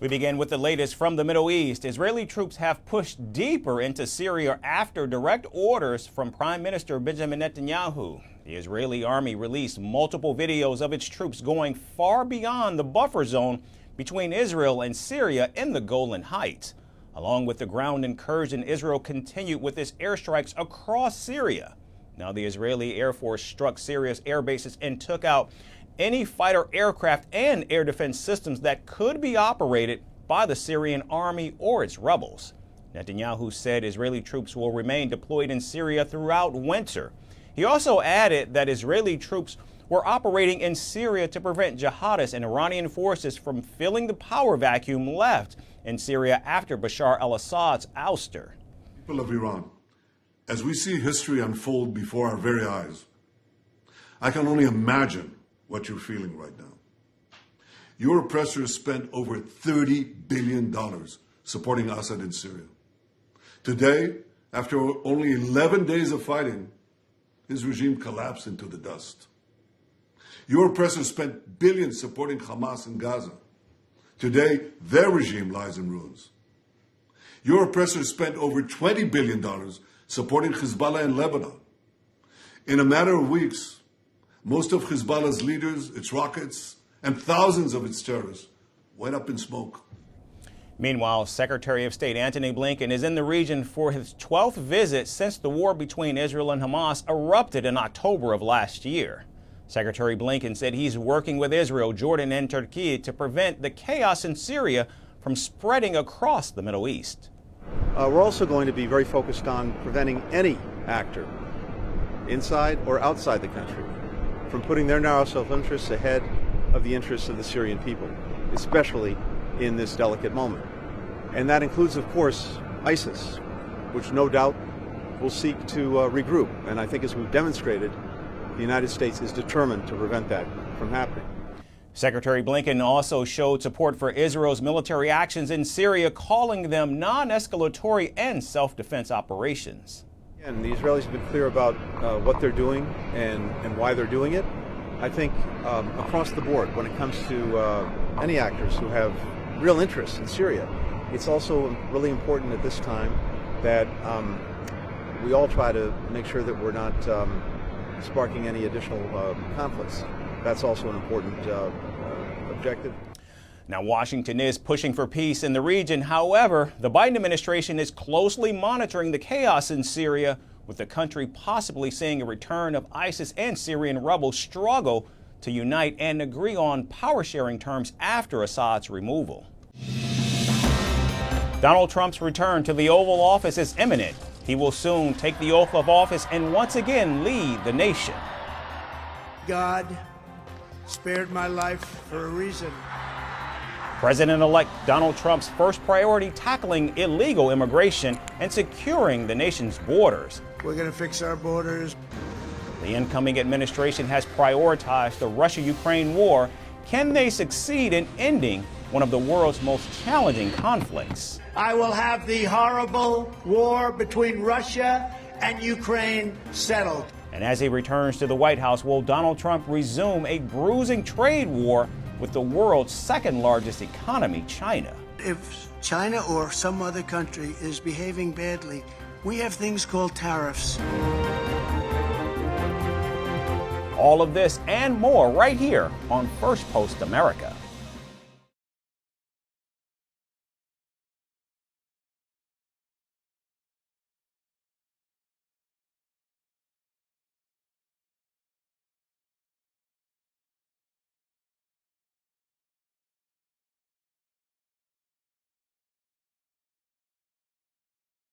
We begin with the latest from the Middle East. Israeli troops have pushed deeper into Syria after direct orders from Prime Minister Benjamin Netanyahu. The Israeli army released multiple videos of its troops going far beyond the buffer zone between Israel and Syria in the Golan Heights. Along with the ground incursion, Israel continued with its airstrikes across Syria. Now, the Israeli Air Force struck Syria's air bases and took out any fighter aircraft and air defense systems that could be operated by the Syrian army or its rebels. Netanyahu said Israeli troops will remain deployed in Syria throughout winter. He also added that Israeli troops were operating in Syria to prevent jihadists and Iranian forces from filling the power vacuum left in Syria after Bashar Al-Assad's ouster. People of Iran, as we see history unfold before our very eyes, I can only imagine what you're feeling right now. Your oppressors spent over $30 billion supporting Assad in Syria. Today, after only 11 days of fighting, his regime collapsed into the dust. Your oppressors spent billions supporting Hamas in Gaza. Today, their regime lies in ruins. Your oppressors spent over $20 billion supporting Hezbollah in Lebanon. In a matter of weeks, most of Hezbollah's leaders, its rockets, and thousands of its terrorists went up in smoke. Meanwhile, Secretary of State Antony Blinken is in the region for his 12th visit since the war between Israel and Hamas erupted in October of last year. Secretary Blinken said he's working with Israel, Jordan, and Turkey to prevent the chaos in Syria from spreading across the Middle East. We're also going to be very focused on preventing any actor, inside or outside the country, from putting their narrow self-interests ahead of the interests of the Syrian people, especially in this delicate moment. And that includes, of course, ISIS, which no doubt will seek to regroup. And I think, as we've demonstrated, the United States is determined to prevent that from happening. Secretary Blinken also showed support for Israel's military actions in Syria, calling them non-escalatory and self-defense operations. And the Israelis have been clear about what they're doing and why they're doing it. I think across the board, when it comes to any actors who have real interests in Syria, it's also really important at this time that we all try to make sure that we're not sparking any additional conflicts. That's also an important objective. Now, Washington is pushing for peace in the region. However, the Biden administration is closely monitoring the chaos in Syria, with the country possibly seeing a return of ISIS and Syrian rebels struggle to unite and agree on power-sharing terms after Assad's removal. Donald Trump's return to the Oval Office is imminent. He will soon take the oath of office and once again lead the nation. God spared my life for a reason. President-elect Donald Trump's first priority: tackling illegal immigration and securing the nation's borders. We're going to fix our borders. The incoming administration has prioritized the Russia-Ukraine war. Can they succeed in ending one of the world's most challenging conflicts? I will have the horrible war between Russia and Ukraine settled. And as he returns to the White House, will Donald Trump resume a bruising trade war with the world's second largest economy, China? If China or some other country is behaving badly, we have things called tariffs. All of this and more right here on First Post America.